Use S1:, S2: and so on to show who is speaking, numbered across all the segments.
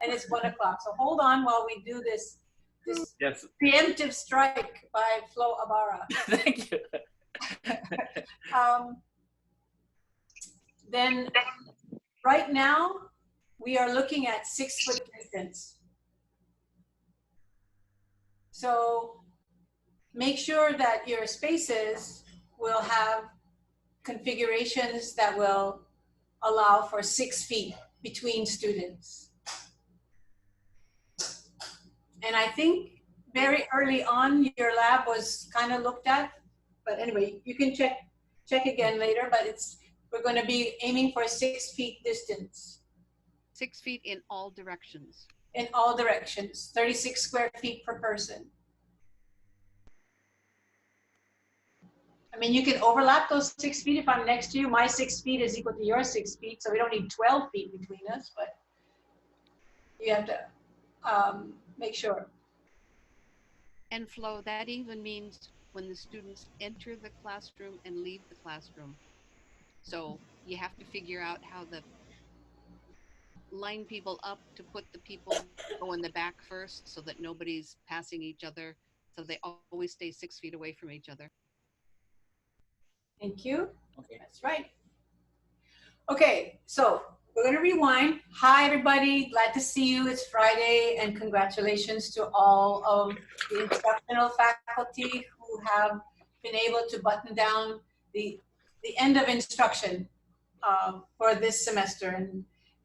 S1: and it's 1 o'clock. So hold on while we do this
S2: Yes.
S1: preemptive strike by Flo Ibarra.
S2: Thank you.
S1: Then right now, we are looking at 6 foot distance. So make sure that your spaces will have configurations that will allow for 6 feet between students. And I think very early on, your lab was kind of looked at, but anyway, you can check again later, but we're going to be aiming for 6 feet distance.
S3: 6 feet in all directions.
S1: In all directions, 36 square feet per person. I mean, you can overlap those 6 feet. If I'm next to you, my 6 feet is equal to your 6 feet, so we don't need 12 feet between us, but you have to make sure.
S3: And Flo, that even means when the students enter the classroom and leave the classroom. So you have to figure out how to line people up to put the people go in the back first so that nobody's passing each other. So they always stay 6 feet away from each other.
S1: Thank you.
S2: Okay.
S1: That's right. Okay, so we're going to rewind. Hi, everybody. Glad to see you. It's Friday, and congratulations to all of the instructional faculty who have been able to button down the end of instruction for this semester.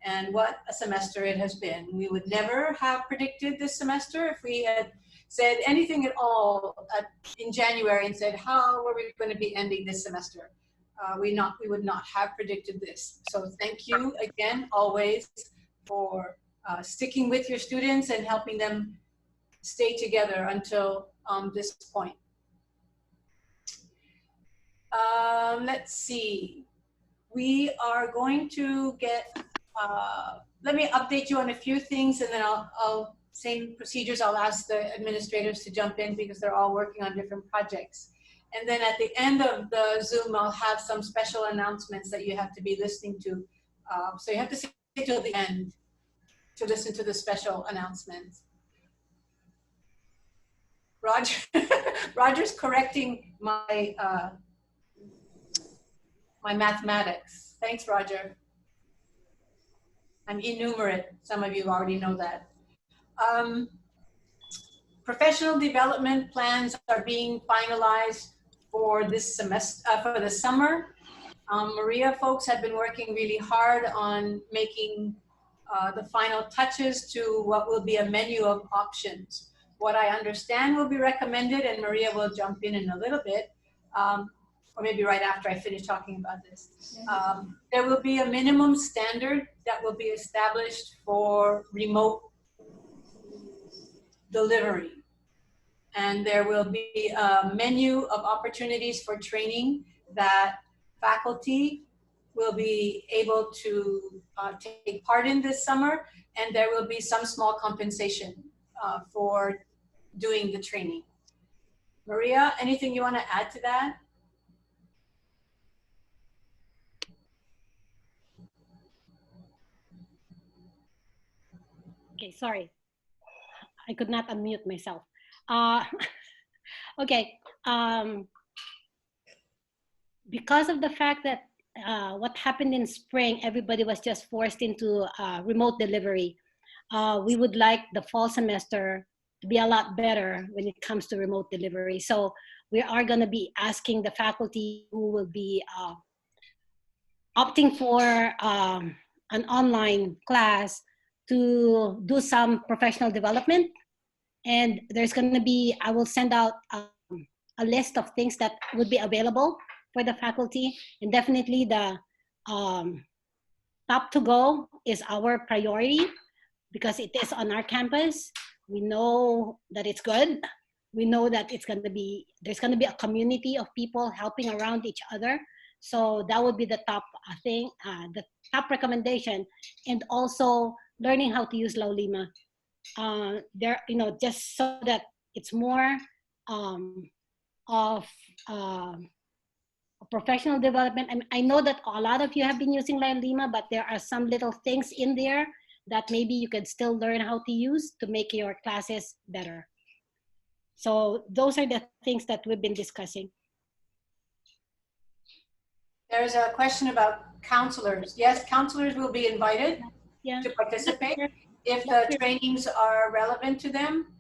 S1: And what a semester it has been. We would never have predicted this semester if we had said anything at all in January and said, how are we going to be ending this semester? We would not have predicted this. So thank you again, always, for sticking with your students and helping them stay together until this point. Let's see. We are going to get, let me update you on a few things, and then same procedures, I'll ask the administrators to jump in because they're all working on different projects. And then at the end of the Zoom, I'll have some special announcements that you have to be listening to. So you have to stay till the end to listen to the special announcements. Roger's correcting my my mathematics. Thanks, Roger. I'm enumerate. Some of you already know that. Professional development plans are being finalized for this semester, for the summer. Maria folks have been working really hard on making the final touches to what will be a menu of options. What I understand will be recommended, and Maria will jump in a little bit, or maybe right after I finish talking about this. There will be a minimum standard that will be established for remote delivery. And there will be a menu of opportunities for training that faculty will be able to take part in this summer, and there will be some small compensation for doing the training. Maria, anything you want to add to that?
S4: Okay, sorry. I could not unmute myself. Okay, because of the fact that what happened in spring, everybody was just forced into remote delivery. We would like the fall semester to be a lot better when it comes to remote delivery. So we are going to be asking the faculty who will be opting for an online class to do some professional development. And there's going to be, I will send out a list of things that would be available for the faculty. And definitely the top to go is our priority because it is on our campus. We know that it's good. We know that it's going to be, there's going to be a community of people helping around each other. So that would be the top thing, the top recommendation. And also learning how to use Laulima. There, you know, just so that it's more of professional development. I know that a lot of you have been using Laulima, but there are some little things in there that maybe you can still learn how to use to make your classes better. So those are the things that we've been discussing.
S1: There's a question about counselors. Yes, counselors will be invited
S4: Yeah.
S1: to participate if the trainings are relevant to them.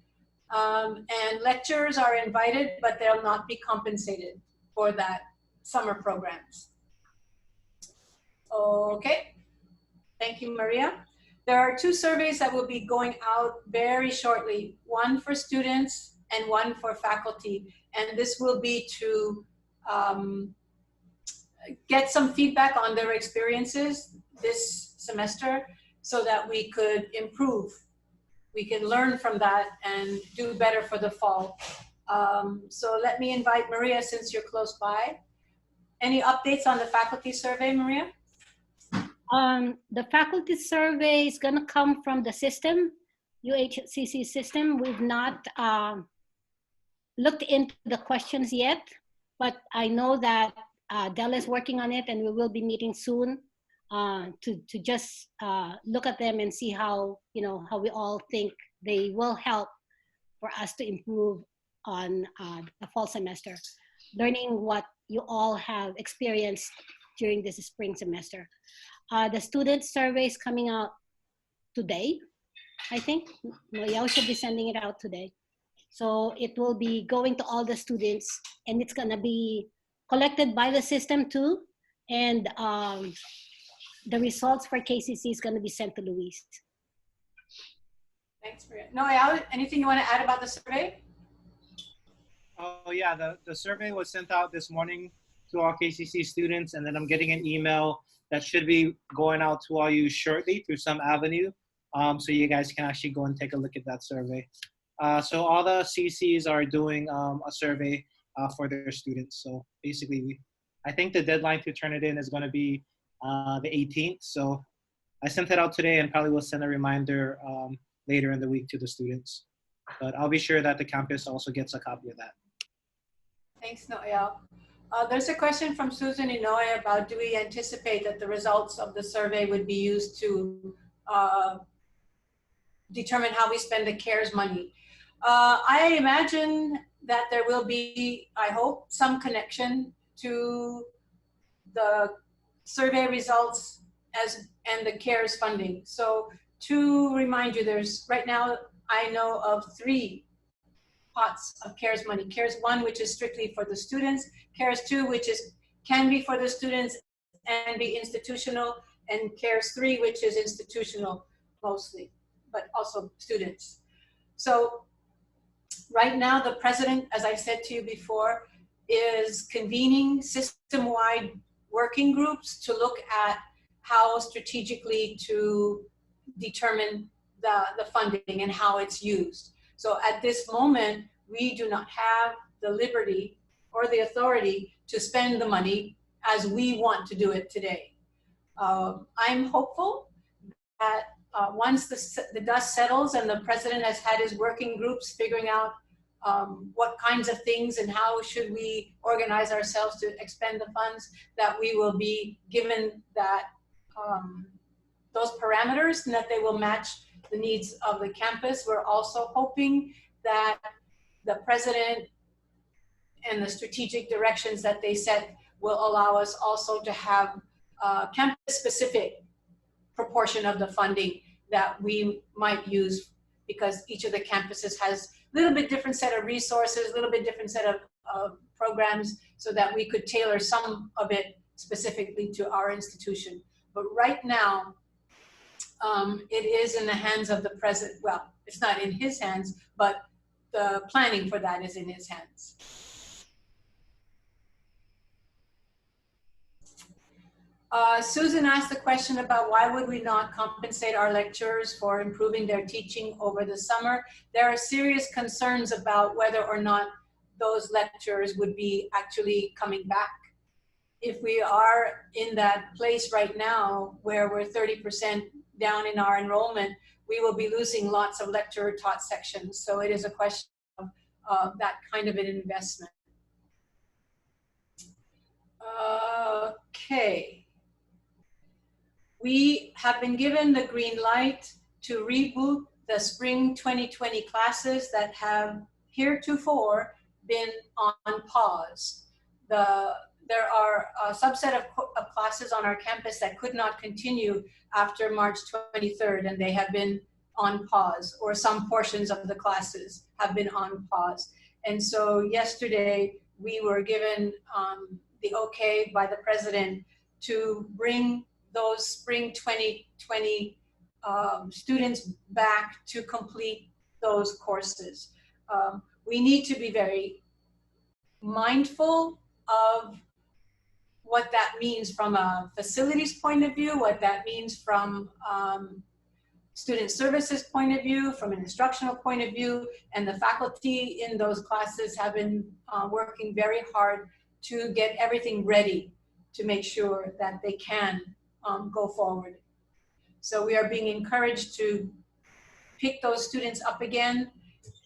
S1: And lecturers are invited, but they'll not be compensated for that summer programs. Okay, thank you, Maria. There are 2 surveys that will be going out very shortly, one for students and one for faculty. And this will be to get some feedback on their experiences this semester so that we could improve. We can learn from that and do better for the fall. So let me invite Maria, since you're close by. Any updates on the faculty survey, Maria?
S4: The faculty survey is going to come from the system, UHCC system. We've not looked into the questions yet, but I know that Dell is working on it, and we will be meeting soon to just look at them and see how, how we all think they will help for us to improve on the fall semester, learning what you all have experienced during this spring semester. The student survey is coming out today, I think. Noyao should be sending it out today. So it will be going to all the students, and it's gonna be collected by the system too. And the results for KCC is gonna be sent to Luis.
S1: Thanks, Maria. Noyao, anything you want to add about the survey?
S5: Oh yeah, the survey was sent out this morning to all KCC students, and then I'm getting an email that should be going out to all you shortly through some avenue, so you guys can actually go and take a look at that survey. So all the CCs are doing a survey for their students. So basically, I think the deadline to turn it in is going to be the 18th. So I sent it out today, and probably will send a reminder later in the week to the students. But I'll be sure that the campus also gets a copy of that.
S1: Thanks, Noyao. There's a question from Susan Inoue about, do we anticipate that the results of the survey would be used to determine how we spend the CARES money? I imagine that there will be, I hope, some connection to the survey results and the CARES funding. So to remind you, there's right now, I know of 3 pots of CARES money. CARES 1, which is strictly for the students, CARES 2, which can be for the students and be institutional, and CARES 3, which is institutional mostly, but also students. So right now, the president, as I said to you before, is convening system-wide working groups to look at how strategically to determine the funding and how it's used. So at this moment, we do not have the liberty or the authority to spend the money as we want to do it today. I'm hopeful that once the dust settles and the president has had his working groups figuring out what kinds of things and how should we organize ourselves to expend the funds, that we will be given that those parameters and that they will match the needs of the campus. We're also hoping that the president and the strategic directions that they set will allow us also to have campus-specific proportion of the funding that we might use, because each of the campuses has a little bit different set of resources, a little bit different set of programs, so that we could tailor some of it specifically to our institution. But right now, it is in the hands of the president. Well, it's not in his hands, but the planning for that is in his hands. Susan asked a question about why would we not compensate our lecturers for improving their teaching over the summer. There are serious concerns about whether or not those lecturers would be actually coming back. If we are in that place right now where we're 30% down in our enrollment, we will be losing lots of lecturer taught sections. So it is a question of that kind of an investment. Okay. We have been given the green light to reboot the spring 2020 classes that have heretofore been on pause. There are a subset of classes on our campus that could not continue after March 23rd, and they have been on pause, or some portions of the classes have been on pause. And so yesterday we were given the okay by the president to bring those spring 2020 students back to complete those courses. We need to be very mindful of what that means from a facilities point of view, what that means from student services point of view, from an instructional point of view, and the faculty in those classes have been working very hard to get everything ready to make sure that they can go forward. So we are being encouraged to pick those students up again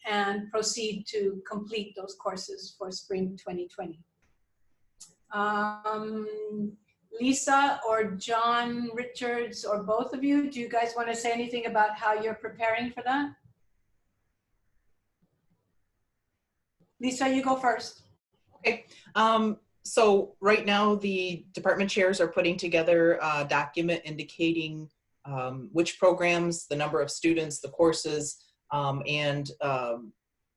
S1: and proceed to complete those courses for spring 2020. Lisa or John Richards or both of you, do you guys want to say anything about how you're preparing for that? Lisa, you go first.
S6: Okay. So right now the department chairs are putting together a document indicating which programs, the number of students, the courses, and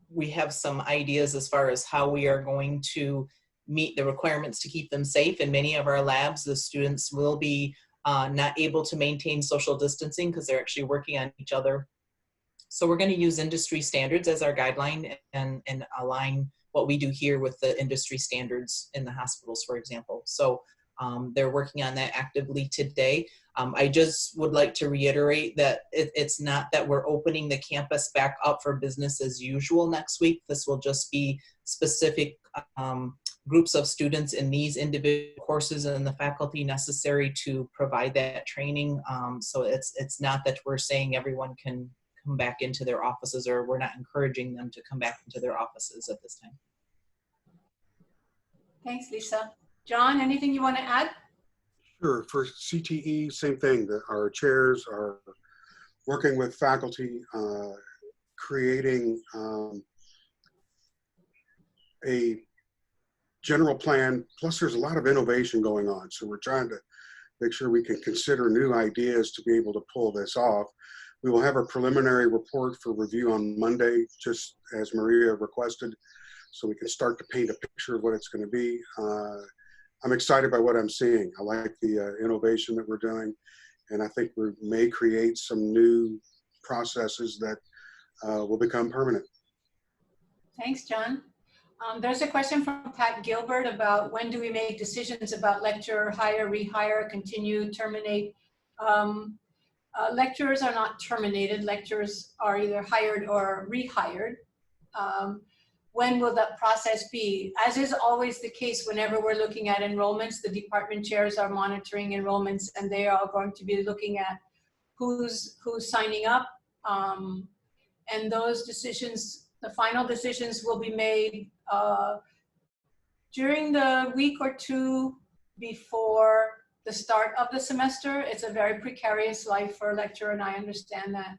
S6: we have some ideas as far as how we are going to meet the requirements to keep them safe. In many of our labs, the students will be not able to maintain social distancing because they're actually working on each other. So we're going to use industry standards as our guideline and align what we do here with the industry standards in the hospitals, for example. So they're working on that actively today. I just would like to reiterate that it's not that we're opening the campus back up for business as usual next week. This will just be specific groups of students in these individual courses and the faculty necessary to provide that training. So it's not that we're saying everyone can come back into their offices, or we're not encouraging them to come back into their offices at this time.
S1: Thanks, Lisa. John, anything you want to add?
S7: Sure. For CTE, same thing. That our chairs are working with faculty, creating a general plan. Plus, there's a lot of innovation going on. So we're trying to make sure we can consider new ideas to be able to pull this off. We will have a preliminary report for review on Monday, just as Maria requested, so we can start to paint a picture of what it's going to be. I'm excited by what I'm seeing. I like the innovation that we're doing, and I think we may create some new processes that will become permanent.
S1: Thanks, John. There's a question from Pat Gilbert about when do we make decisions about lecturer hire, rehire, continue, terminate. Lecturers are not terminated. Lecturers are either hired or rehired. When will that process be? As is always the case whenever we're looking at enrollments, the department chairs are monitoring enrollments, and they are going to be looking at who's signing up. And those decisions, the final decisions will be made during the week or two before the start of the semester. It's a very precarious life for a lecturer, and I understand that.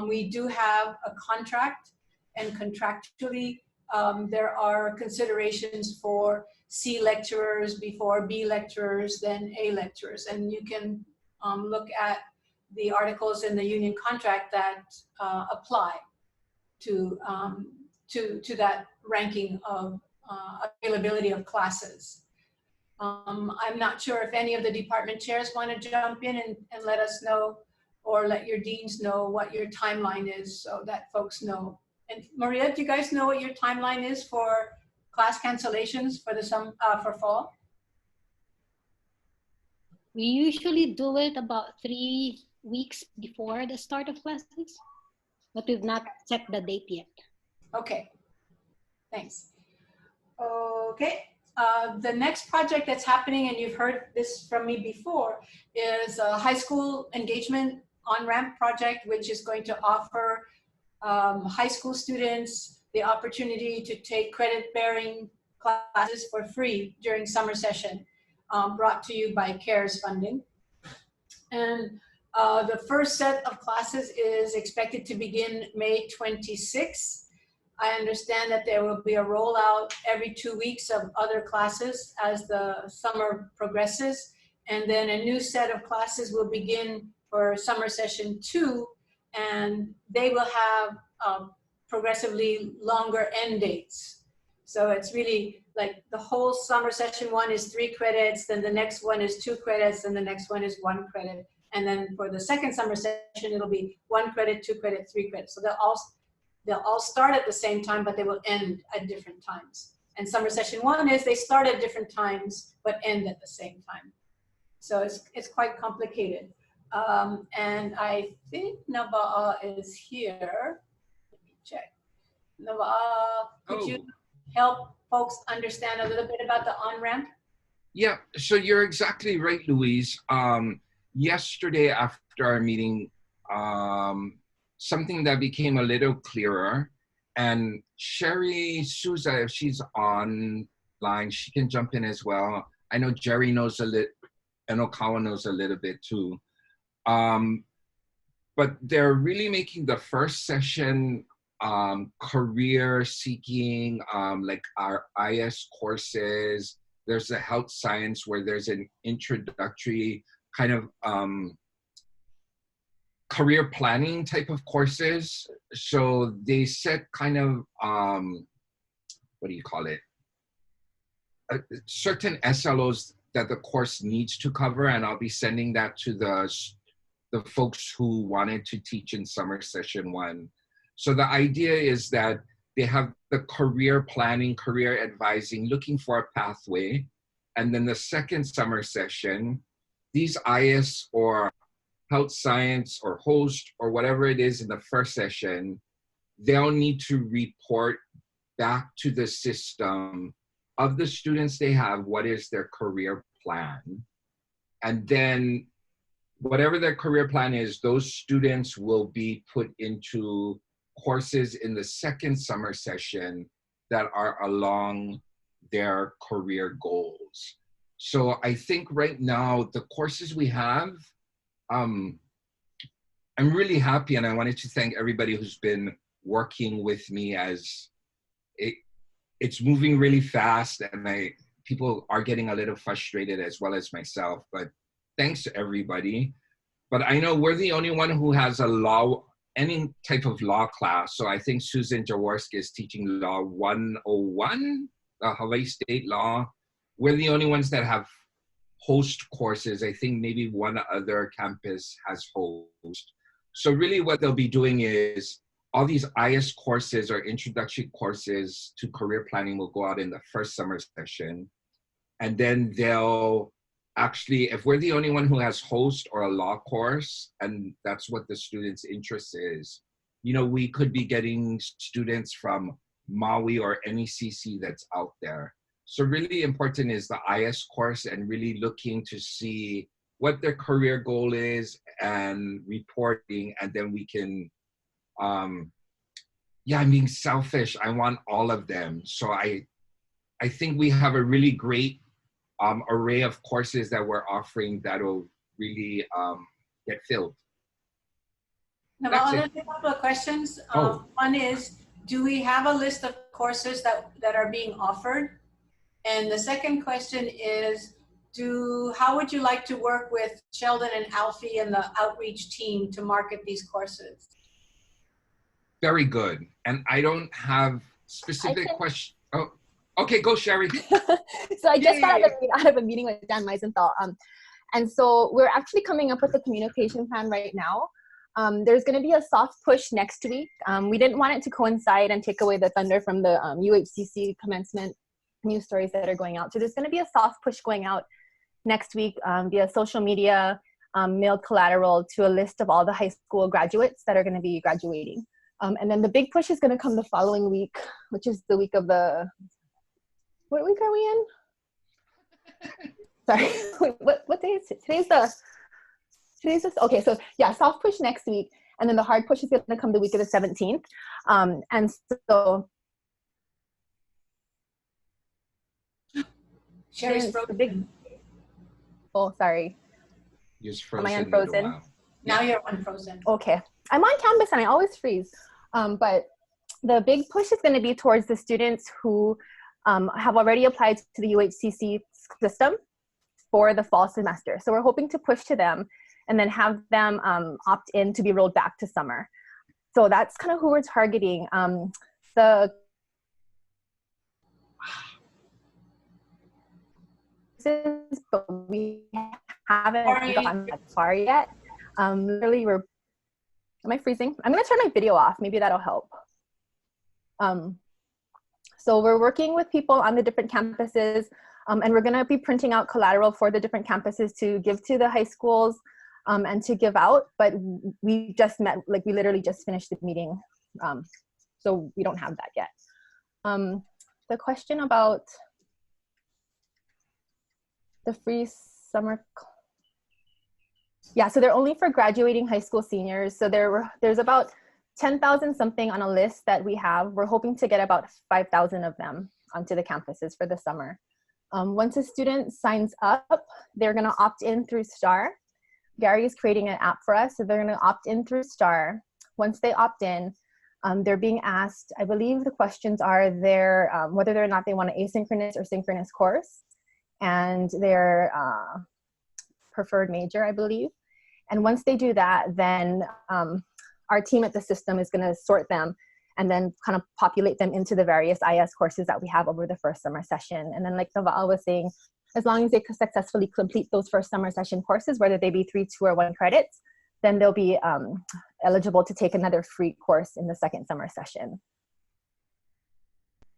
S1: We do have a contract, and contractually there are considerations for C lecturers before B lecturers, then A lecturers. And you can look at the articles in the union contract that apply to that ranking of availability of classes. I'm not sure if any of the department chairs want to jump in and let us know, or let your deans know what your timeline is, so that folks know. And Maria, do you guys know what your timeline is for class cancellations for for fall?
S4: We usually do it about 3 weeks before the start of classes, but we've not set the date yet.
S1: Okay, thanks. Okay, the next project that's happening, and you've heard this from me before, is a high school engagement on-ramp project, which is going to offer high school students the opportunity to take credit-bearing classes for free during summer session, brought to you by CARES funding. And The first set of classes is expected to begin May 26th. I understand that there will be a rollout every 2 weeks of other classes as the summer progresses. And then a new set of classes will begin for summer session 2, and they will have progressively longer end dates. So it's really like the whole summer session 1 is 3 credits, then the next one is 2 credits, and the next one is 1 credit. And then for the second summer session, it'll be 1 credit, 2 credit, 3 credits. So they'll all start at the same time, but they will end at different times. And summer session 1 is they start at different times, but end at the same time. So it's quite complicated. And I think Nabaa is here. Let me check. Nabaa, could you help folks understand a little bit about the on-ramp?
S8: Yeah, so you're exactly right, Louise. Yesterday after our meeting, something that became a little clearer, and Sherry Souza, if she's online, she can jump in as well. I know Jerry knows a little, and Okawa knows a little bit too. But they're really making the first session career seeking, like our IS courses. There's a health science where there's an introductory kind of career planning type of courses. So they set kind of, what do you call it? Certain SLOs that the course needs to cover, and I'll be sending that to the folks who wanted to teach in summer session 1. So the idea is that they have the career planning, career advising, looking for a pathway. And then the second summer session, these IS or health science or host or whatever it is in the first session, they'll need to report back to the system of the students they have, what is their career plan. And then whatever their career plan is, those students will be put into courses in the second summer session that are along their career goals. So I think right now, the courses we have, I'm really happy, and I wanted to thank everybody who's been working with me as it's moving really fast, and people are getting a little frustrated as well as myself, but thanks to everybody. But I know we're the only one who has any type of law class. So I think Susan Jaworski is teaching Law 101, Hawaii State Law. We're the only ones that have host courses. I think maybe one other campus has host. So really what they'll be doing is all these IS courses or introductory courses to career planning will go out in the first summer session. And then they'll actually, if we're the only one who has host or a law course, and that's what the student's interest is, we could be getting students from Maui or any CC that's out there. So really important is the IS course and really looking to see what their career goal is and reporting, and then we can, I'm being selfish. I want all of them. So I think we have a really great array of courses that we're offering that'll really get filled.
S1: Now, there's a couple of questions. One is, do we have a list of courses that are being offered? And the second question is, how would you like to work with Sheldon and Alfie and the outreach team to market these courses?
S8: Very good. And I don't have specific questions. Oh, okay, go Sherry.
S9: So I just got out of a meeting with Dan Meisenthal. And so we're actually coming up with a communication plan right now. There's going to be a soft push next week. We didn't want it to coincide and take away the thunder from the UHCC commencement news stories that are going out. So there's going to be a soft push going out next week via social media, mailed collateral to a list of all the high school graduates that are going to be graduating. And then the big push is going to come the following week, which is the week of what week are we in? Sorry, what day is it? Today's okay, so yeah, soft push next week, and then the hard push is going to come the week of the 17th. And so
S1: Sherry's frozen.
S9: Oh, sorry.
S8: You're frozen.
S9: Am I unfrozen?
S1: Now you're unfrozen.
S9: Okay. I'm on campus and I always freeze. But the big push is going to be towards the students who have already applied to the UHCC system for the fall semester. So we're hoping to push to them and then have them opt in to be rolled back to summer. So that's kind of who we're targeting. But we haven't gotten that far yet. Literally, am I freezing? I'm gonna turn my video off. Maybe that'll help. So we're working with people on the different campuses, and we're gonna be printing out collateral for the different campuses to give to the high schools and to give out. But we just met, like we literally just finished the meeting, so we don't have that yet. The question about the free summer, yeah, so they're only for graduating high school seniors. So there's about 10,000 something on a list that we have. We're hoping to get about 5,000 of them onto the campuses for the summer. Once a student signs up, they're gonna opt in through STAR. Gary is creating an app for us, so they're gonna opt in through STAR. Once they opt in, they're being asked, I believe the questions are whether or not they want an asynchronous or synchronous course, and their preferred major, I believe. And once they do that, then our team at the system is gonna sort them and then kind of populate them into the various IS courses that we have over the first summer session. And then like Naval was saying, as long as they successfully complete those first summer session courses, whether they be 3, 2, or 1 credits, then they'll be eligible to take another free course in the second summer session.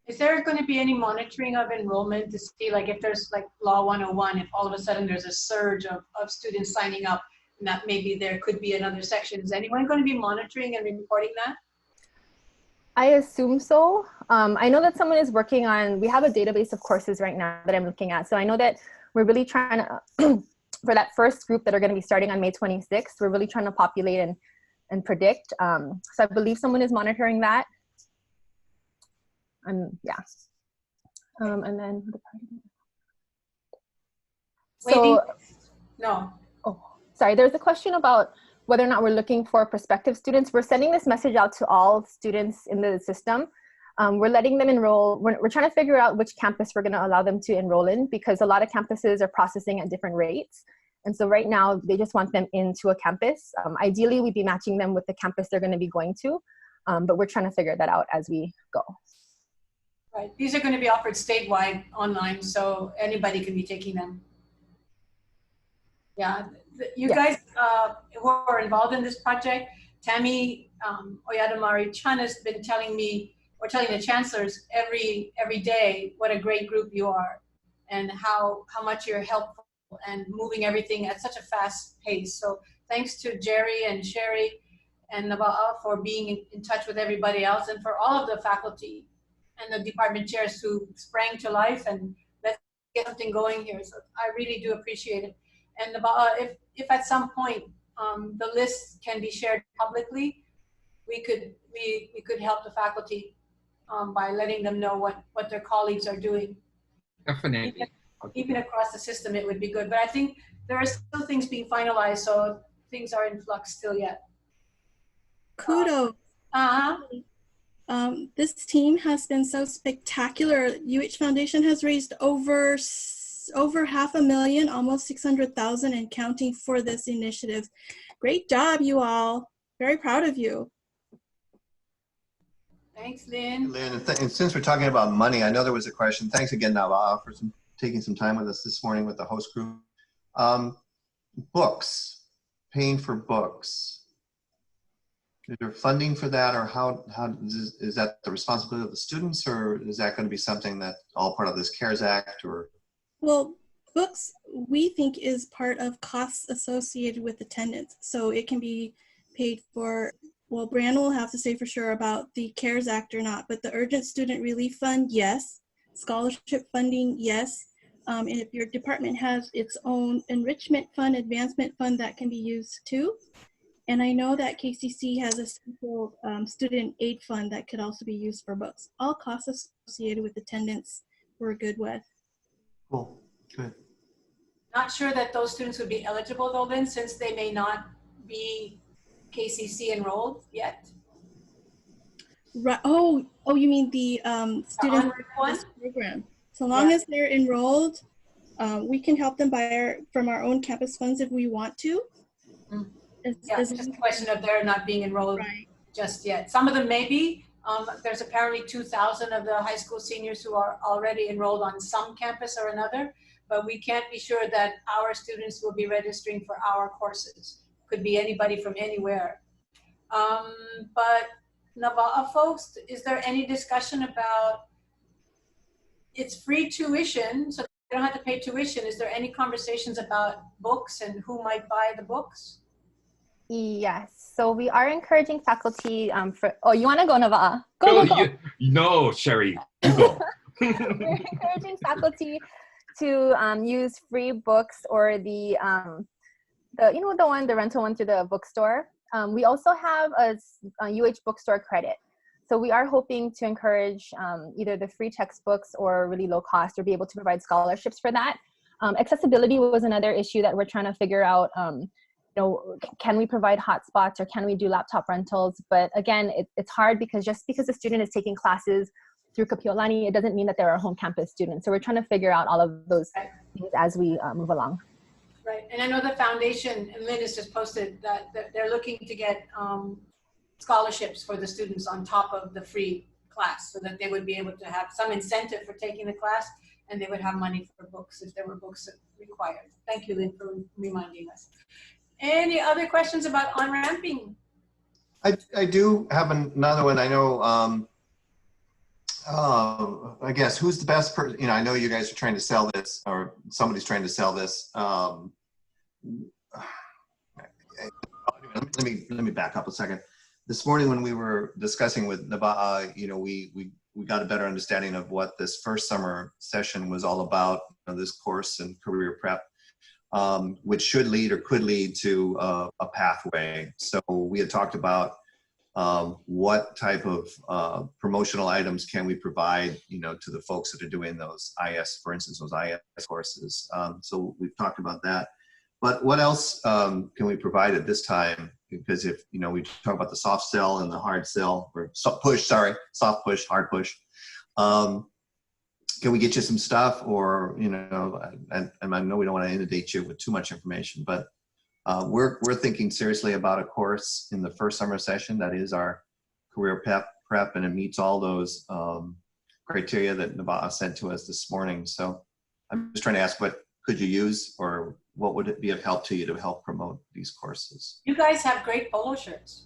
S1: Is there going to be any monitoring of enrollment to see, like, if there's like Law 101, if all of a sudden there's a surge of students signing up, and that maybe there could be another section? Is anyone going to be monitoring and reporting that?
S9: I assume so. I know that someone is working on, we have a database of courses right now that I'm looking at. So I know that we're really trying to, for that first group that are going to be starting on May 26th, we're really trying to populate and predict. So I believe someone is monitoring that. Yeah. And then so,
S1: no.
S9: Oh, sorry. There's a question about whether or not we're looking for prospective students. We're sending this message out to all students in the system. We're letting them enroll. We're trying to figure out which campus we're going to allow them to enroll in, because a lot of campuses are processing at different rates. And so right now they just want them into a campus. Ideally, we'd be matching them with the campus they're going to be going to, but we're trying to figure that out as we go.
S1: Right. These are going to be offered statewide online, so anybody can be taking them. Yeah. You guys who are involved in this project, Tammy Oyadamari Chan has been telling me, or telling the chancellors every day, what a great group you are, and how much you're helpful and moving everything at such a fast pace. So thanks to Jerry and Sherry and Naba'a for being in touch with everybody else, and for all of the faculty and the department chairs who sprang to life and let's get something going here. So I really do appreciate it. And if at some point the list can be shared publicly, we could help the faculty by letting them know what their colleagues are doing.
S8: Definitely.
S1: Even across the system, it would be good. But I think there are still things being finalized, so things are in flux still yet.
S10: Kudos. This team has been so spectacular. UH Foundation has raised over $500,000, almost 600,000 and counting for this initiative. Great job, you all. Very proud of you.
S1: Thanks, Lynn.
S11: Lynn, and since we're talking about money, I know there was a question. Thanks again, Nava, for taking some time with us this morning with the host group. Books, paying for books. Is there funding for that, or how is that the responsibility of the students, or is that going to be something that all part of this CARES Act? Or
S10: well, books we think is part of costs associated with attendance, so it can be paid for. Well, Brandon will have to say for sure about the CARES Act or not, but the Urgent Student Relief Fund, yes. Scholarship funding, yes. And if your department has its own enrichment fund, advancement fund, that can be used too. And I know that KCC has a simple student aid fund that could also be used for books. All costs associated with attendance we're good with.
S11: Cool, good.
S1: Not sure that those students would be eligible though, Lynn, since they may not be KCC enrolled yet?
S10: Right. Oh, you mean the students
S1: onward
S10: in this program? So long as they're enrolled, we can help them from our own campus funds if we want to.
S1: Yeah, it's just a question of they're not being enrolled just yet. Some of them may be. There's apparently 2,000 of the high school seniors who are already enrolled on some campus or another, but we can't be sure that our students will be registering for our courses. Could be anybody from anywhere. But Nava'a folks, is there any discussion about, it's free tuition, so they don't have to pay tuition. Is there any conversations about books and who might buy the books?
S9: Yes, so we are encouraging faculty oh, you want to go, Nava'a? Go.
S8: No, Sherry, you go.
S9: We're encouraging faculty to use free books or the rental one through the bookstore. We also have a UH bookstore credit. So we are hoping to encourage either the free textbooks or really low cost, or be able to provide scholarships for that. Accessibility was another issue that we're trying to figure out. Can we provide hotspots, or can we do laptop rentals? But again, it's hard because just because a student is taking classes through Kapiolani, it doesn't mean that they're a home campus student. So we're trying to figure out all of those things as we move along.
S1: Right, and I know the foundation, and Lynn has just posted that they're looking to get scholarships for the students on top of the free class, so that they would be able to have some incentive for taking the class, and they would have money for books if there were books required. Thank you, Lynn, for reminding us. Any other questions about on-ramping?
S11: I do have another one. I know, I guess, who's the best person? I know you guys are trying to sell this, or somebody's trying to sell this. Let me back up a second. This morning when we were discussing with Nava'a, we got a better understanding of what this first summer session was all about, this course in career prep, which should lead or could lead to a pathway. So we had talked about what type of promotional items can we provide, to the folks that are doing those IS, for instance, those IS courses. So we've talked about that. But what else can we provide at this time? Because if, we talk about the soft sell and the hard sell, or soft push, hard push. Can we get you some stuff, or, and I know we don't want to inundate you with too much information, but we're thinking seriously about a course in the first summer session that is our career prep, and it meets all those criteria that Nava'a sent to us this morning. So I'm just trying to ask, what could you use, or what would it be of help to you to help promote these courses?
S1: You guys have great polo shirts.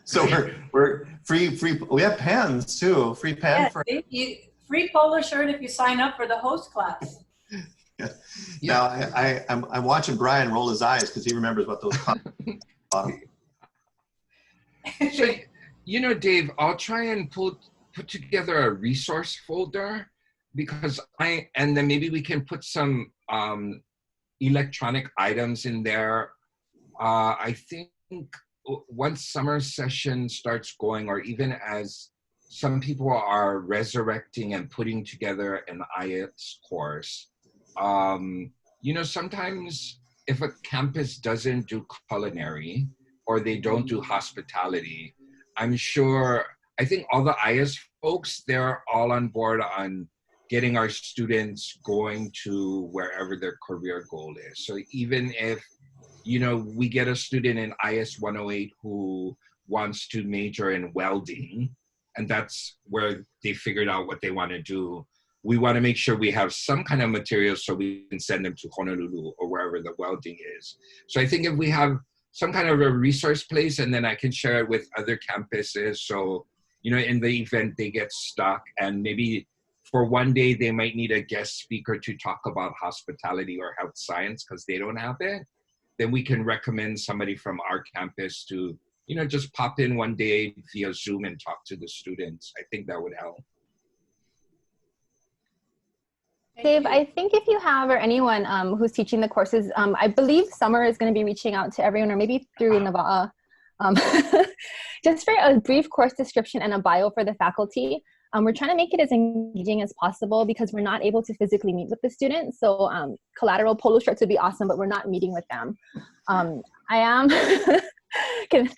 S11: So we're free. We have pens too. Free pen for
S1: free polo shirt if you sign up for the host class.
S11: Yeah. Now I'm watching Brian roll his eyes because he remembers what those.
S8: So, Dave, I'll try and put together a resource folder, because and then maybe we can put some electronic items in there. I think once summer session starts going, or even as some people are resurrecting and putting together an IELTS course, sometimes if a campus doesn't do culinary, or they don't do hospitality, I think all the IS folks, they're all on board on getting our students going to wherever their career goal is. So even if, we get a student in IS 108 who wants to major in welding, and that's where they figured out what they want to do, we want to make sure we have some kind of material so we can send them to Honolulu or wherever the welding is. So I think if we have some kind of a resource place, and then I can share it with other campuses. So, in the event they get stuck, and maybe for one day they might need a guest speaker to talk about hospitality or health science because they don't have it, then we can recommend somebody from our campus to, just pop in one day via Zoom and talk to the students. I think that would help.
S9: Dave, I think if you have, or anyone who's teaching the courses, I believe Summer is going to be reaching out to everyone, or maybe through Nava'a, just for a brief course description and a bio for the faculty. We're trying to make it as engaging as possible because we're not able to physically meet with the students. So collateral polo shirts would be awesome, but we're not meeting with them. I am. I can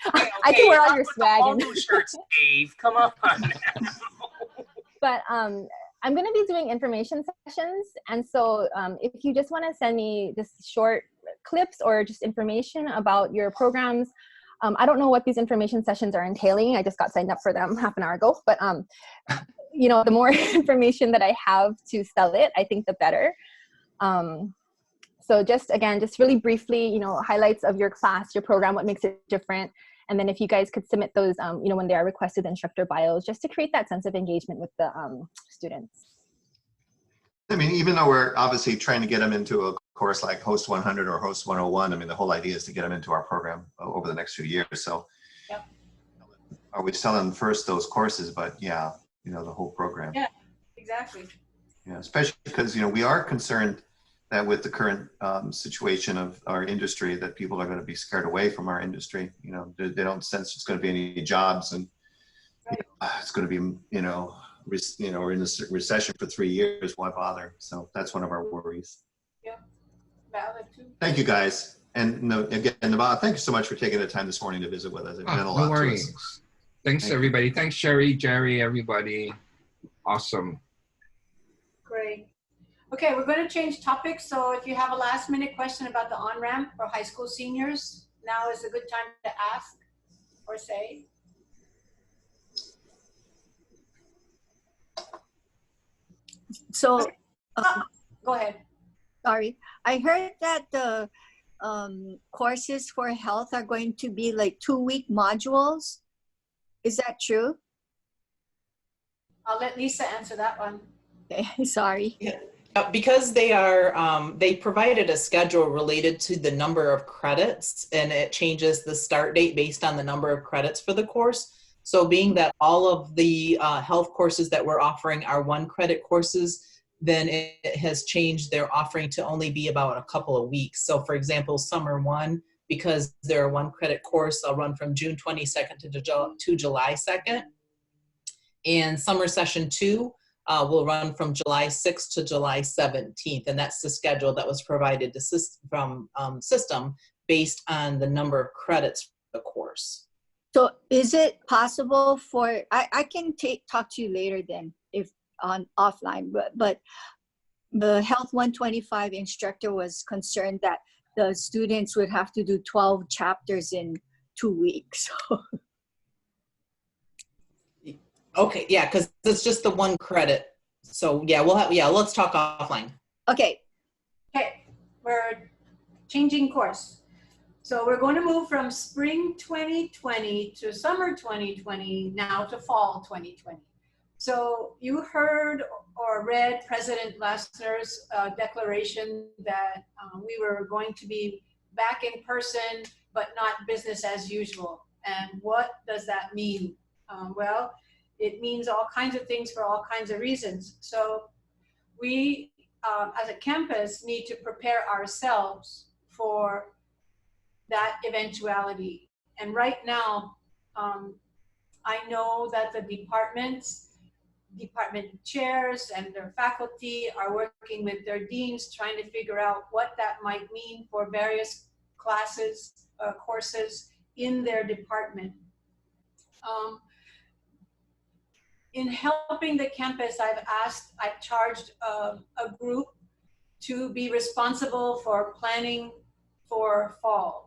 S9: wear all your swag.
S2: Polo shirts, Dave. Come on.
S9: But I'm going to be doing information sessions. And so if you just want to send me just short clips or just information about your programs, I don't know what these information sessions are entailing. I just got signed up for them half an hour ago. But, you know, the more information that I have to sell it, I think the better. So just, again, just really briefly, you know, highlights of your class, your program, what makes it different. And then if you guys could submit those, you know, when they are requested, instructor bios, just to create that sense of engagement with the students.
S11: I mean, even though we're obviously trying to get them into a course like Host 100 or Host 101, I mean, the whole idea is to get them into our program over the next few years. So
S1: Yep.
S11: Are we selling first those courses? But yeah, you know, the whole program.
S1: Yeah, exactly.
S11: Yeah, especially because, you know, we are concerned that with the current situation of our industry, that people are going to be scared away from our industry. You know, they don't sense there's going to be any jobs, and
S1: Right.
S11: it's going to be, you know, we're in this recession for 3 years. Why bother? So that's one of our worries.
S1: Yeah, valid too.
S11: Thank you, guys. And no, again, Nabaa, thank you so much for taking the time this morning to visit with us. It meant a
S8: No
S11: lot to
S8: worries.
S11: us.
S8: Thanks,
S11: Thank you.
S8: everybody. Thanks, Sherry, Jerry, everybody. Awesome.
S1: Great. Okay, we're going to change topics. So if you have a last minute question about the on-ramp for high school seniors, now is a good time to ask or say.
S12: So,
S1: Go ahead.
S12: sorry, I heard that the courses for health are going to be like 2-week modules. Is that true?
S1: I'll let Lisa answer that one.
S12: Okay, sorry.
S6: Because they are, they provided a schedule related to the number of credits, and it changes the start date based on the number of credits for the course. So being that all of the health courses that we're offering are 1-credit courses, then it has changed their offering to only be about a couple of weeks. So for example, summer 1, because they're a 1-credit course, I'll run from June 22nd to July 2nd. And summer session 2 will run from July 6th to July 17th. And that's the schedule that was provided to from system based on the number of credits for the course.
S12: So is it possible for, I can talk to you later then if on offline, but the Health 125 instructor was concerned that the students would have to do 12 chapters in 2 weeks.
S6: Okay, yeah, because it's just the 1 credit. So yeah, let's talk offline.
S12: Okay.
S1: Okay, we're changing course. So we're going to move from spring 2020 to summer 2020 now to fall 2020. So you heard or read President Lassner's declaration that we were going to be back in person, but not business as usual. And what does that mean? Well, it means all kinds of things for all kinds of reasons. So we, as a campus, need to prepare ourselves for that eventuality. And right now, I know that the department chairs and their faculty are working with their deans trying to figure out what that might mean for various classes, courses in their department. In helping the campus, I've charged a group to be responsible for planning for fall.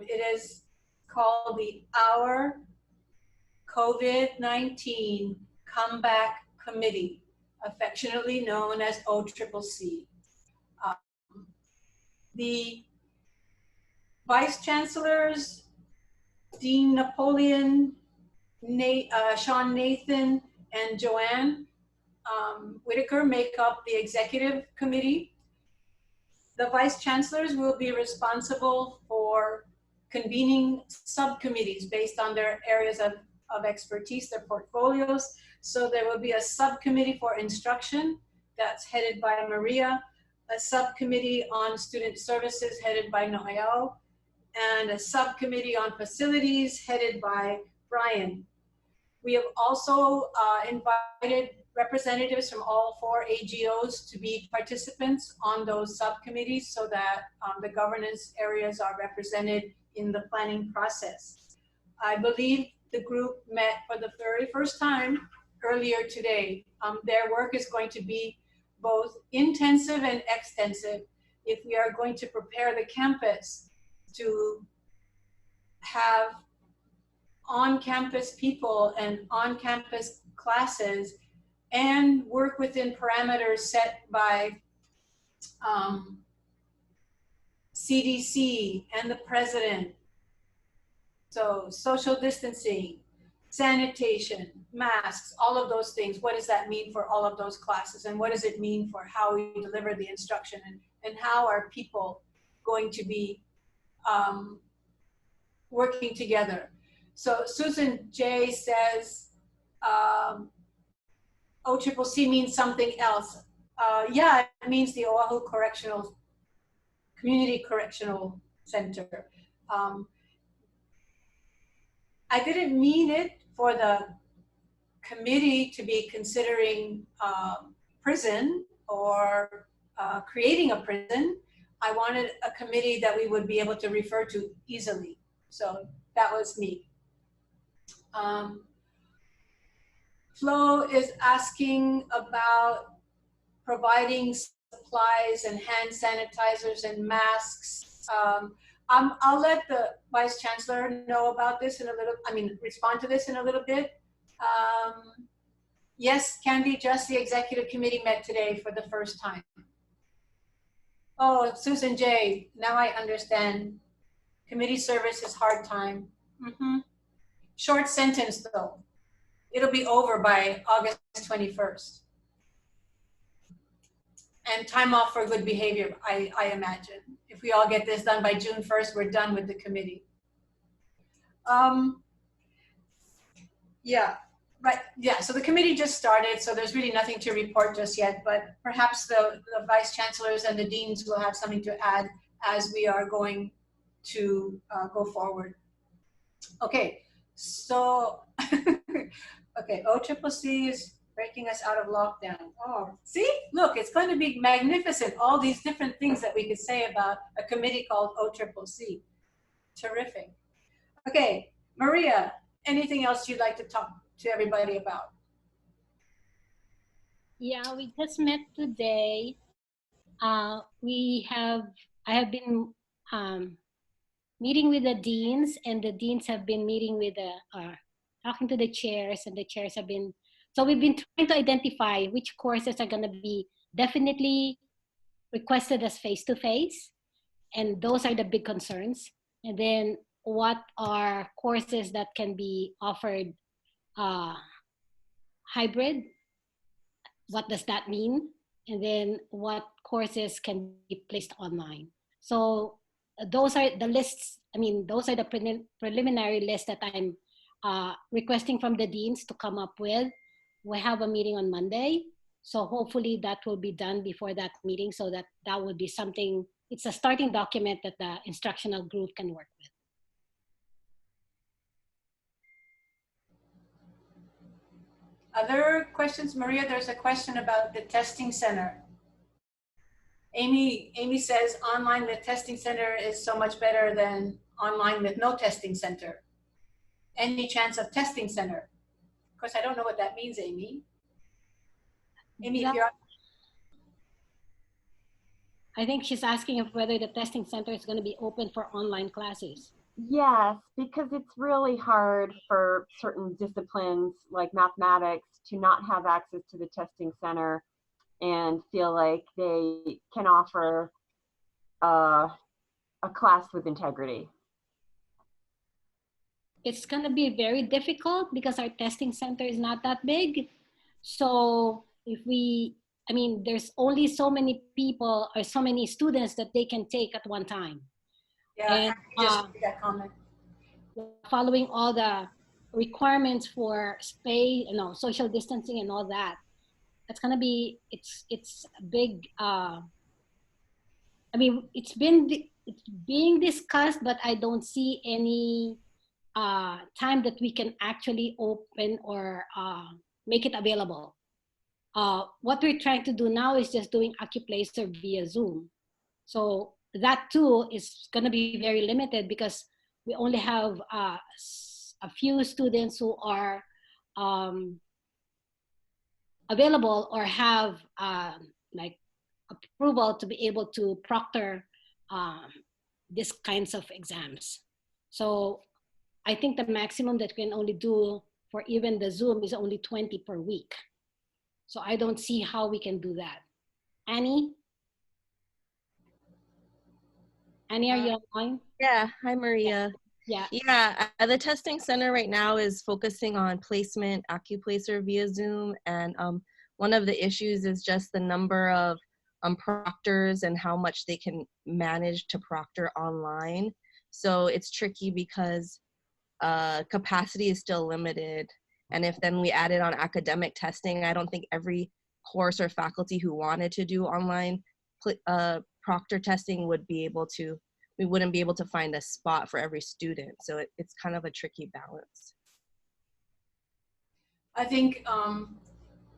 S1: It is called the Our COVID-19 Comeback Committee, affectionately known as OCCC. The vice chancellors, Dean Napoleon, Sean Nathan, and Joanne Whitaker make up the executive committee. The vice chancellors will be responsible for convening subcommittees based on their areas of expertise, their portfolios. So there will be a subcommittee for instruction that's headed by Maria, a subcommittee on student services headed by Noel, and a subcommittee on facilities headed by Brian. We have also invited representatives from all 4 AGOs to be participants on those subcommittees so that the governance areas are represented in the planning process. I believe the group met for the very first time earlier today. Their work is going to be both intensive and extensive if we are going to prepare the campus to have on-campus people and on-campus classes and work within parameters set by CDC and the president. So social distancing, sanitation, masks, all of those things. What does that mean for all of those classes? And what does it mean for how we deliver the instruction? And how are people going to be working together? So Susan J says, OCCC means something else. Yeah, it means the Oahu Community Correctional Center. I didn't mean it for the committee to be considering prison or creating a prison. I wanted a committee that we would be able to refer to easily. So that was me. Flo is asking about providing supplies and hand sanitizers and masks. I'll let the Vice Chancellor know about this in a little, respond to this in a little bit. Yes, Candy, just the executive committee met today for the first time. Oh, Susan J, now I understand. Committee service is hard time. Short sentence though. It'll be over by August 21st. And time off for good behavior, I imagine. If we all get this done by June 1st, we're done with the committee. Yeah, right. Yeah, so the committee just started, so there's really nothing to report just yet, but perhaps the vice chancellors and the deans will have something to add as we are going to go forward. Okay, so, okay, OCCC is breaking us out of lockdown. Oh, see, look, it's going to be magnificent. All these different things that we could say about a committee called OCCC. Terrific. Okay, Maria, anything else you'd like to talk to everybody about?
S4: Yeah, we just met today. I have been meeting with the deans, and the deans have been meeting with the talking to the chairs, and the chairs have been, so we've been trying to identify which courses are going to be definitely requested as face-to-face, and those are the big concerns. And then what are courses that can be offered hybrid? What does that mean? And then what courses can be placed online? So those are the lists. Those are the preliminary lists that I'm requesting from the deans to come up with. We have a meeting on Monday, so hopefully that will be done before that meeting, so that would be something, it's a starting document that the instructional group can work with.
S1: Other questions? Maria, there's a question about the testing center. Amy says online with testing center is so much better than online with no testing center. Any chance of testing center? Of course, I don't know what that means, Amy. Amy, if you're...
S4: I think she's asking if whether the testing center is going to be open for online classes.
S13: Yes, because it's really hard for certain disciplines like mathematics to not have access to the testing center and feel like they can offer a class with integrity.
S4: It's going to be very difficult because our testing center is not that big. So if there's only so many people or so many students that they can take at one time.
S1: Yeah,
S4: and,
S1: just that comment.
S4: Following all the requirements for space, social distancing and all that. That's gonna be, it's a big, it's being discussed, but I don't see any time that we can actually open or make it available. What we're trying to do now is just doing AccuPlacer via Zoom. So that too is going to be very limited because we only have a few students who are available or have like approval to be able to proctor these kinds of exams. So I think the maximum that we can only do for even the Zoom is only 20 per week. So I don't see how we can do that. Annie? Annie, are you online?
S14: Yeah, hi Maria.
S4: Yeah.
S14: Yeah, the testing center right now is focusing on placement, AccuPlacer via Zoom, and one of the issues is just the number of proctors and how much they can manage to proctor online. So it's tricky because capacity is still limited. And if then we added on academic testing, I don't think every course or faculty who wanted to do online proctor testing would be able to, we wouldn't be able to find a spot for every student. So it's kind of a tricky balance.
S1: I think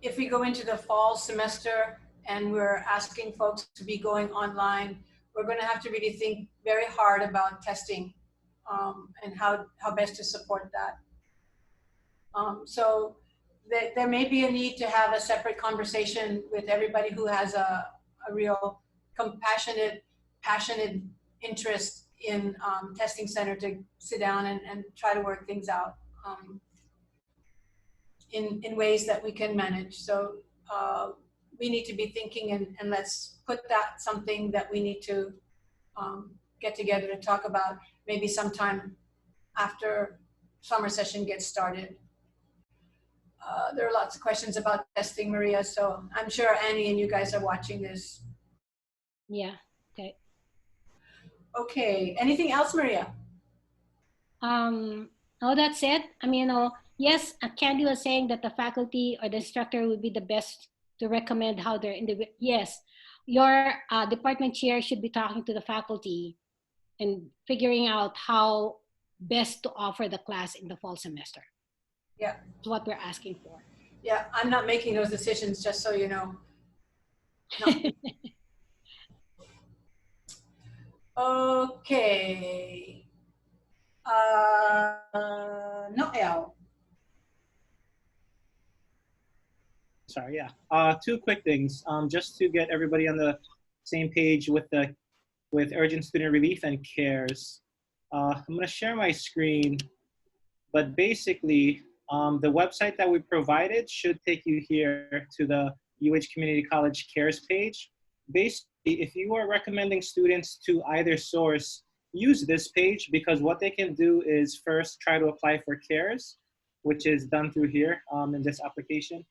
S1: if we go into the fall semester and we're asking folks to be going online, we're going to have to really think very hard about testing and how best to support that. So there may be a need to have a separate conversation with everybody who has a real compassionate, passionate interest in testing center to sit down and try to work things out in ways that we can manage. So we need to be thinking and let's put that something that we need to get together to talk about maybe sometime after summer session gets started. There are lots of questions about testing, Maria, so I'm sure Annie and you guys are watching this.
S4: Yeah, okay.
S1: Okay, anything else, Maria?
S4: Oh, that's it. I mean, yes, Candy was saying that the faculty or the instructor would be the best to recommend how they're individual. Yes, your department chair should be talking to the faculty and figuring out how best to offer the class in the fall semester.
S1: Yeah.
S4: That's what we're asking for.
S1: Yeah, I'm not making those decisions, just so you know. No. Okay. Noel.
S5: Sorry, yeah. Two quick things, just to get everybody on the same page with urgent student relief and CARES. I'm going to share my screen, but basically, the website that we provided should take you here to the UH Community College CARES page. Basically, if you are recommending students to either source, use this page because what they can do is first try to apply for CARES, which is done through here in this application.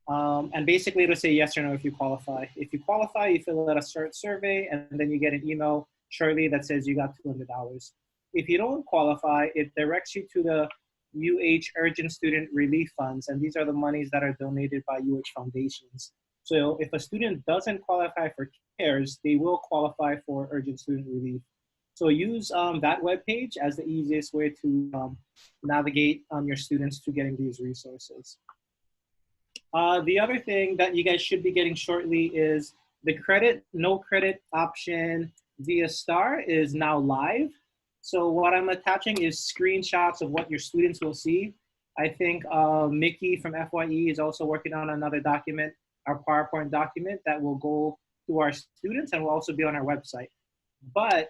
S5: And basically it'll say yes or no if you qualify. If you qualify, you fill out a short survey and then you get an email shortly that says you got $200. If you don't qualify, it directs you to the UH Urgent Student Relief Funds, and these are the monies that are donated by UH foundations. So if a student doesn't qualify for CARES, they will qualify for Urgent Student Relief. So use that webpage as the easiest way to navigate your students to getting these resources. The other thing that you guys should be getting shortly is the credit, no credit option via STAR is now live. So what I'm attaching is screenshots of what your students will see. I think Mickey from FYE is also working on another document, our PowerPoint document that will go to our students and will also be on our website. But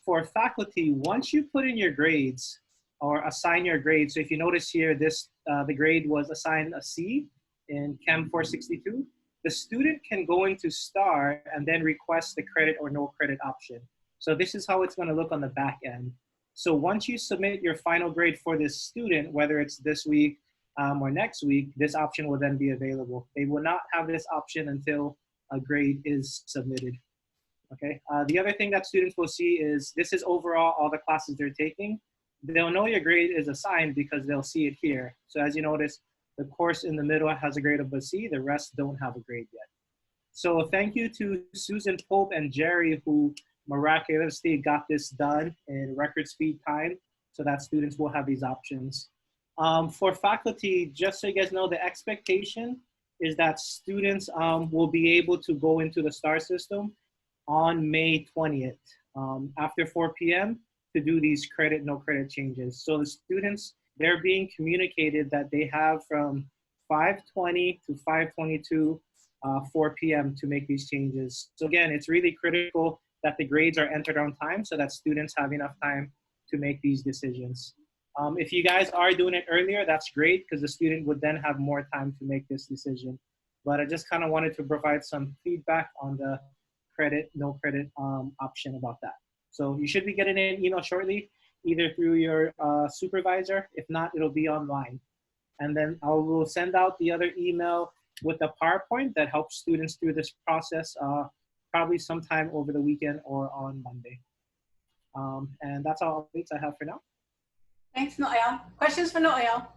S5: for faculty, once you put in your grades or assign your grades, so if you notice here, this the grade was assigned a C in Chem 462, the student can go into STAR and then request the credit or no credit option. So this is how it's going to look on the back end. So once you submit your final grade for this student, whether it's this week or next week, this option will then be available. They will not have this option until a grade is submitted. Okay. The other thing that students will see is this is overall all the classes they're taking. They'll know your grade is assigned because they'll see it here. So as you notice, the course in the middle has a grade of a C, the rest don't have a grade yet. So thank you to Susan Pope and Jerry who miraculously got this done in record speed time. so that students will have these options. For faculty, just so you guys know, the expectation is that students will be able to go into the STAR system on May 20th after 4 p.m. to do these credit, no credit changes. So the students, they're being communicated that they have from 5:20 to 5:22, 4 p.m. to make these changes. So again, it's really critical that the grades are entered on time so that students have enough time to make these decisions. If you guys are doing it earlier, that's great because the student would then have more time to make this decision. But I just kind of wanted to provide some feedback on the credit, no credit option about that. So you should be getting an email shortly, either through your supervisor. If not, it'll be online. And then I will send out the other email with a PowerPoint that helps students through this process probably sometime over the weekend or on Monday. And that's all updates I have for now.
S1: Thanks, Noel. Questions for Noel?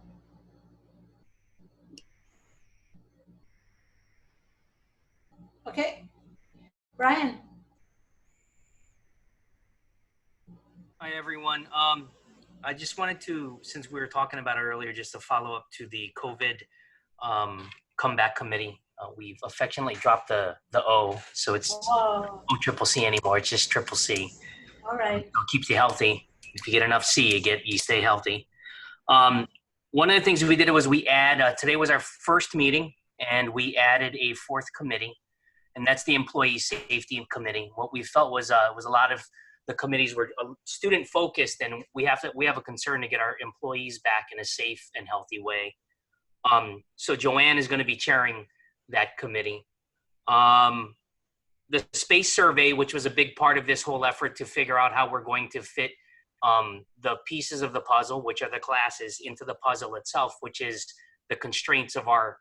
S1: Okay, Brian.
S2: Hi, everyone. I just wanted to, since we were talking about it earlier, just to follow up to the COVID comeback committee. We've affectionately dropped the O, so it's no triple C anymore. It's just triple C.
S1: All right.
S2: It keeps you healthy. If you get enough C, you stay healthy. One of the things we did was we today was our first meeting, and we added a fourth committee, and that's the Employee Safety Committee. What we felt was a lot of the committees were student focused, and we have a concern to get our employees back in a safe and healthy way. So Joanne is going to be chairing that committee. The space survey, which was a big part of this whole effort to figure out how we're going to fit the pieces of the puzzle, which are the classes, into the puzzle itself, which is the constraints of our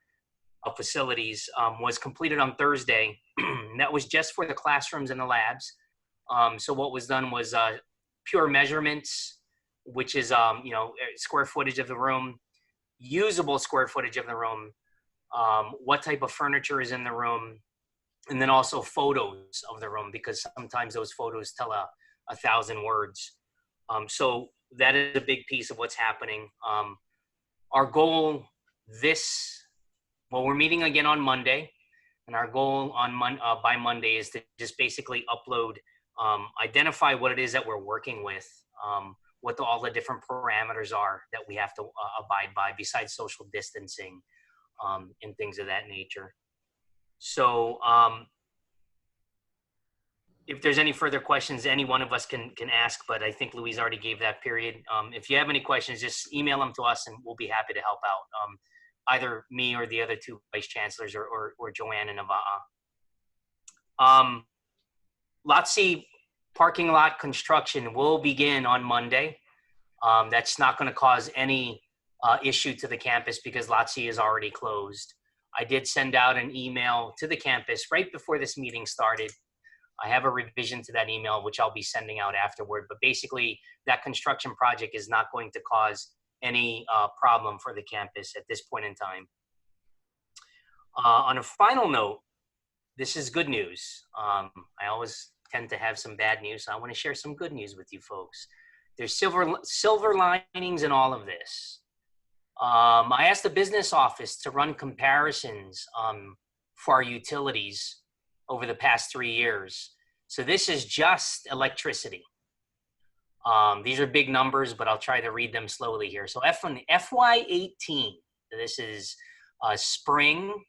S2: facilities, was completed on Thursday. That was just for the classrooms and the labs. So what was done was pure measurements, which is square footage of the room, usable square footage of the room, what type of furniture is in the room, and then also photos of the room, because sometimes those photos tell 1,000 words. So that is a big piece of what's happening. Our goal we're meeting again on Monday, and our goal by Monday is to just basically upload, identify what it is that we're working with, what all the different parameters are that we have to abide by besides social distancing, and things of that nature. So if there's any further questions, any one of us can ask, but I think Louise already gave that period. If you have any questions, just email them to us and we'll be happy to help out. Either me or the other two vice chancellors or Joanne and Nava'a. Lot C parking lot construction will begin on Monday. That's not going to cause any issue to the campus because Lot C is already closed. I did send out an email to the campus right before this meeting started. I have a revision to that email, which I'll be sending out afterward. But basically, that construction project is not going to cause any problem for the campus at this point in time. On a final note, this is good news. I always tend to have some bad news, so I want to share some good news with you folks. There's silver linings in all of this. I asked the business office to run comparisons for our utilities over the past 3 years. So this is just electricity. These are big numbers, but I'll try to read them slowly here. So FY18, this is spring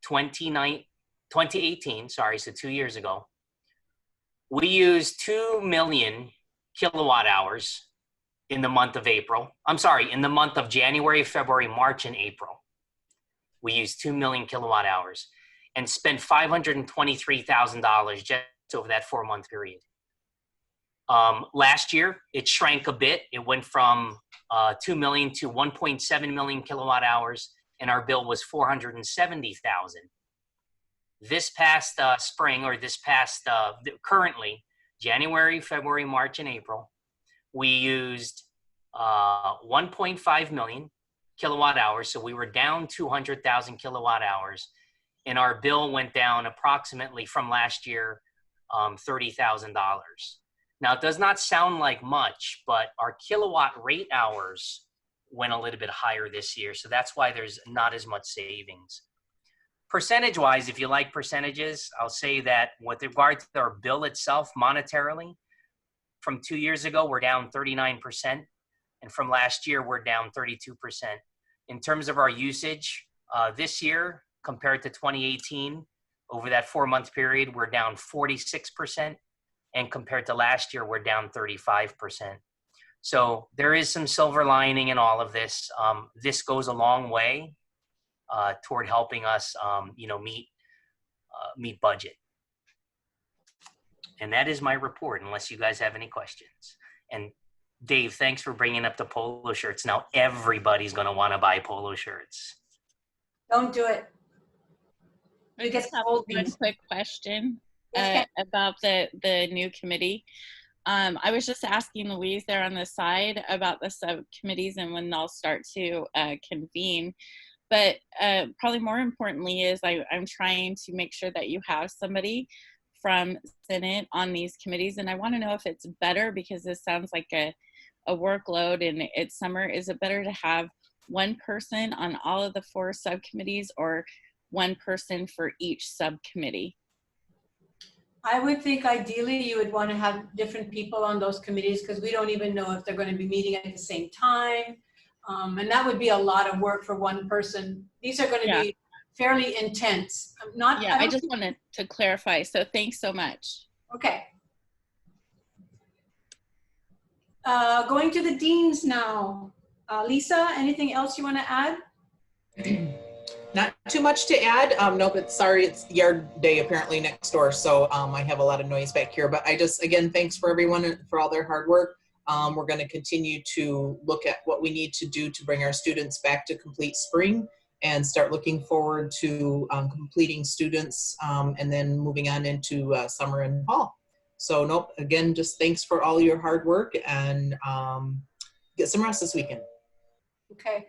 S2: 2018, sorry, so 2 years ago. We used 2 million kilowatt hours in the month of April. I'm sorry, in the month of January, February, March, and April. We used 2 million kilowatt hours and spent $523,000 just over that 4-month period. Last year, it shrank a bit. It went from 2 million to 1.7 million kilowatt hours, and our bill was $470,000. This past spring, or this past, currently, January, February, March, and April, we used 1.5 million kilowatt hours. So we were down 200,000 kilowatt hours, and our bill went down approximately from last year, $30,000. Now, it does not sound like much, but our kilowatt rate hours went a little bit higher this year. So that's why there's not as much savings. Percentage-wise, if you like percentages, I'll say that with regard to our bill itself monetarily, from 2 years ago, we're down 39%. And from last year, we're down 32%. In terms of our usage, this year compared to 2018, over that 4-month period, we're down 46%. And compared to last year, we're down 35%. So there is some silver lining in all of this. This goes a long way toward helping us, meet budget. And that is my report, unless you guys have any questions. And Dave, thanks for bringing up the polo shirts. Now everybody's going to want to buy polo shirts.
S1: Don't do it.
S15: I just have one quick question about the new committee. I was just asking Louise there on the side about the subcommittees and when they'll start to convene. But probably more importantly is I'm trying to make sure that you have somebody from Senate on these committees. And I want to know if it's better, because this sounds like a workload and it's summer. Is it better to have one person on all of the 4 subcommittees or one person for each subcommittee?
S1: I would think ideally you would want to have different people on those committees, because we don't even know if they're going to be meeting at the same time. And that would be a lot of work for one person. These are going to be fairly intense.
S15: I just wanted to clarify. So thanks so much.
S1: Okay. Going to the deans now. Lisa, anything else you want to add?
S6: Not too much to add. No, but sorry, it's yard day apparently next door, so I have a lot of noise back here. But I just, again, thanks for everyone for all their hard work. We're going to continue to look at what we need to do to bring our students back to complete spring and start looking forward to completing students and then moving on into summer and fall. So nope, again, just thanks for all your hard work, and get some rest this weekend.
S1: Okay.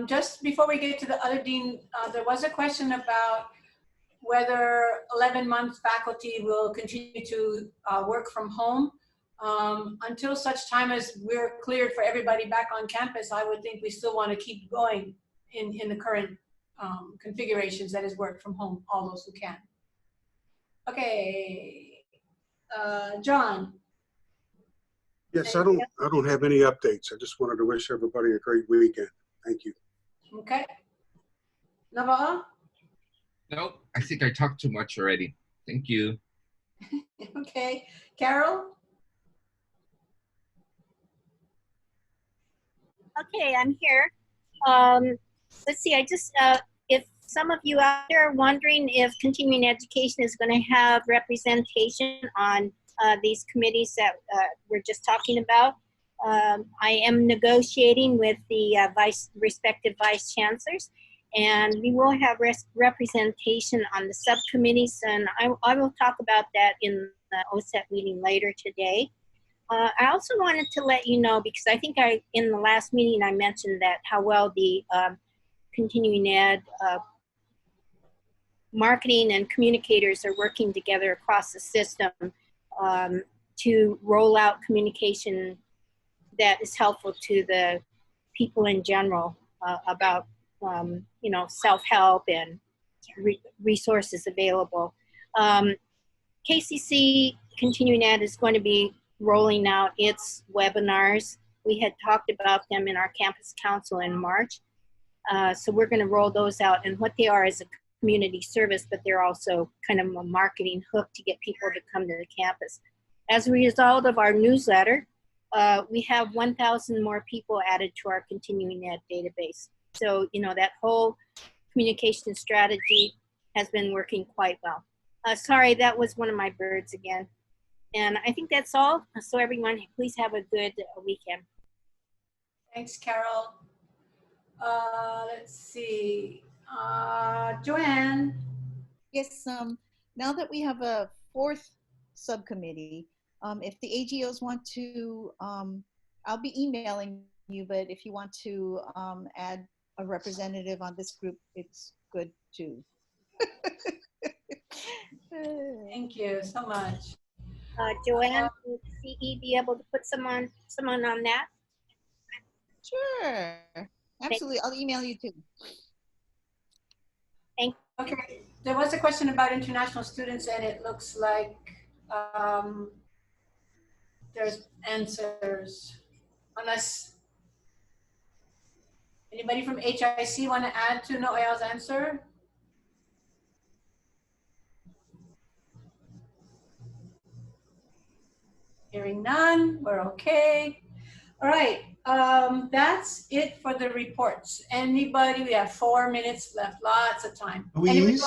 S1: Just before we get to the other dean, there was a question about whether 11-month faculty will continue to work from home. Until such time as we're cleared for everybody back on campus, I would think we still want to keep going in the current configurations, that is work from home, all those who can. Okay, John.
S7: Yes, I don't have any updates. I just wanted to wish everybody a great weekend. Thank you.
S1: Okay. Nava?
S8: Nope, I think I talked too much already. Thank you.
S1: Okay. Carol?
S16: Okay, I'm here. Let's see, I just, if some of you out there are wondering if continuing education is going to have representation on these committees that we're just talking about, I am negotiating with the respective vice chancellors, and we will have representation on the subcommittees, and I will talk about that in the OSET meeting later today. I also wanted to let you know, because I think in the last meeting I mentioned that how well the continuing ed marketing and communicators are working together across the system to roll out communication that is helpful to the people in general about self-help and resources available. KCC Continuing Ed is going to be rolling out its webinars. We had talked about them in our campus council in March. So we're going to roll those out, and what they are is a community service, but they're also kind of a marketing hook to get people to come to the campus. As a result of our newsletter, we have 1,000 more people added to our continuing ed database. So, that whole communication strategy has been working quite well. Sorry, that was one of my birds again. And I think that's all. So everyone, please have a good weekend.
S1: Thanks, Carol. Let's see. Joanne.
S17: Yes, now that we have a 4th subcommittee, if the AGOs want to, I'll be emailing you, but if you want to add a representative on this group, it's good too.
S1: Thank you so much.
S16: Joanne, CE be able to put someone on that?
S17: Sure. Absolutely. I'll email you too.
S1: Okay, there was a question about international students, and it looks like there's answers. Unless anybody from HIC want to add to Noel's answer? Hearing none, we're okay. All right, that's it for the reports. Anybody? We have 4 minutes left, lots of time.
S11: Louise?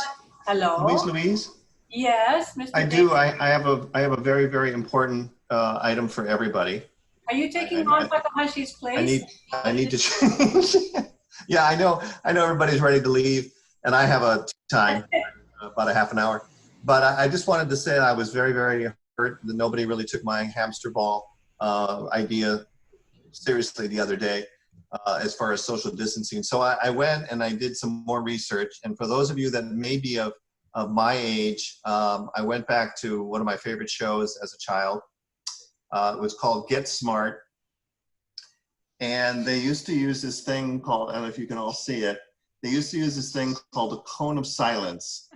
S1: Hello?
S11: Louise?
S1: Yes, Mr.
S11: I do.
S1: Davis?
S11: I have a very, very important item for everybody.
S1: Are you taking on Takahashi's place?
S11: I need to change. Yeah, I know everybody's ready to leave, and I have a time, about a half an hour. But I just wanted to say I was very, very hurt that nobody really took my hamster ball idea seriously the other day as far as social distancing. So I went and I did some more research. And for those of you that may be of my age, I went back to one of my favorite shows as a child. It was called Get Smart. And they used to use this thing called, I don't know if you can all see it, they used to use this thing called a cone of silence.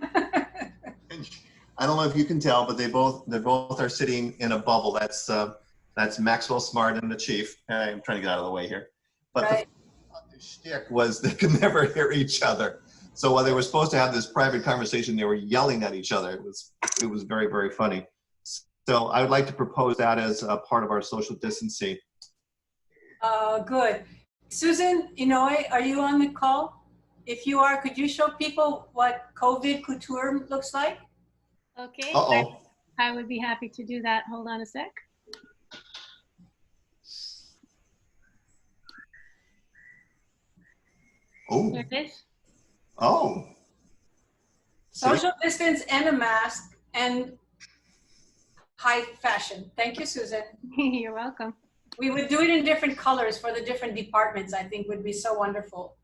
S11: I don't know if you can tell, but they both are sitting in a bubble. That's Maxwell Smart and the Chief. I'm trying to get out of the way here. But right. The shtick was they could never hear each other. So while they were supposed to have this private conversation, they were yelling at each other. It was very, very funny. So I would like to propose that as a part of our social distancing.
S1: Good. Susan Inoue, are you on the call? If you are, could you show people what COVID couture looks like?
S18: Okay.
S11: Uh-oh.
S18: I would be happy to do that. Hold on a sec.
S11: Oh.
S18: There it is.
S11: Oh.
S1: Social distance and a mask and high fashion. Thank you, Susan.
S18: You're welcome.
S1: We would do it in different colors for the different departments. I think would be so wonderful.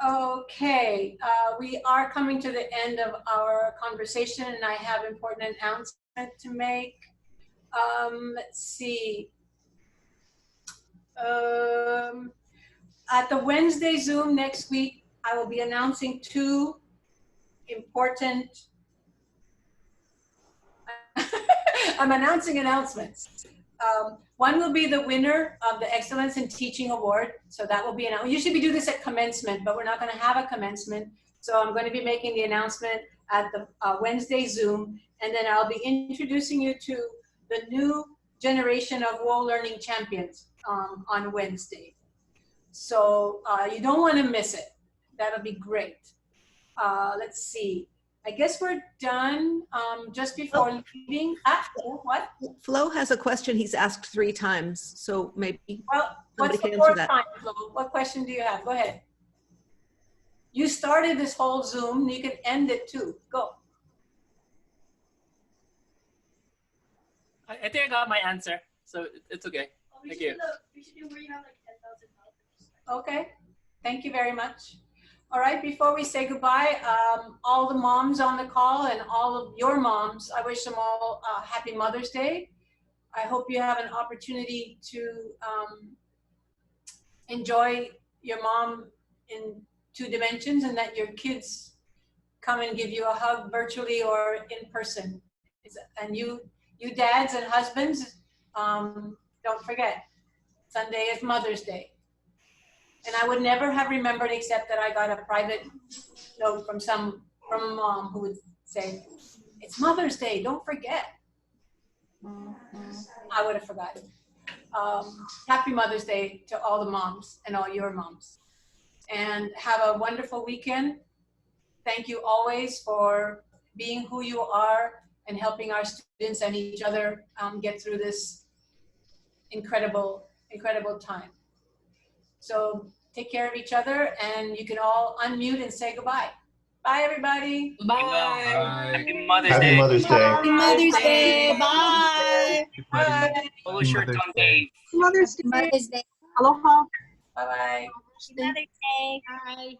S1: Okay, we are coming to the end of our conversation, and I have important announcement to make. Let's see. At the Wednesday Zoom next week, I will be announcing two important. I'm announcing announcements. One will be the winner of the Excellence in Teaching Award. So that will be announced. Usually we do this at commencement, but we're not going to have a commencement. So I'm going to be making the announcement at the Wednesday Zoom. And then I'll be introducing you to the new generation of WOL Learning Champions on Wednesday. So you don't want to miss it. That'll be great. Let's see. I guess we're done. Just before leaving, what?
S19: Flo has a question he's asked 3 times, so maybe
S1: what's the fourth time, Flo? What question do you have? Go ahead. You started this whole Zoom. You can end it too. Go.
S20: I think I got my answer, so it's okay. Thank you.
S18: We should do where you have like 10,000 followers.
S1: Okay. Thank you very much. All right, before we say goodbye, all the moms on the call and all of your moms, I wish them all happy Mother's Day. I hope you have an opportunity to enjoy your mom in 2 dimensions and that your kids come and give you a hug virtually or in person. And you dads and husbands, don't forget, Sunday is Mother's Day. And I would never have remembered except that I got a private note from a mom who would say, it's Mother's Day, don't forget. I would have forgotten. Happy Mother's Day to all the moms and all your moms. And have a wonderful weekend. Thank you always for being who you are and helping our students and each other get through this incredible, incredible time. So take care of each other, and you can all unmute and say goodbye. Bye, everybody.
S20: Bye.
S2: Happy Mother's Day.
S11: Happy Mother's Day.
S17: Happy Mother's Day. Bye.
S2: Bye. Polo shirt on Dave.
S12: Mother's Day.
S1: Aloha. Bye-bye.
S16: Mother's Day.
S18: Bye.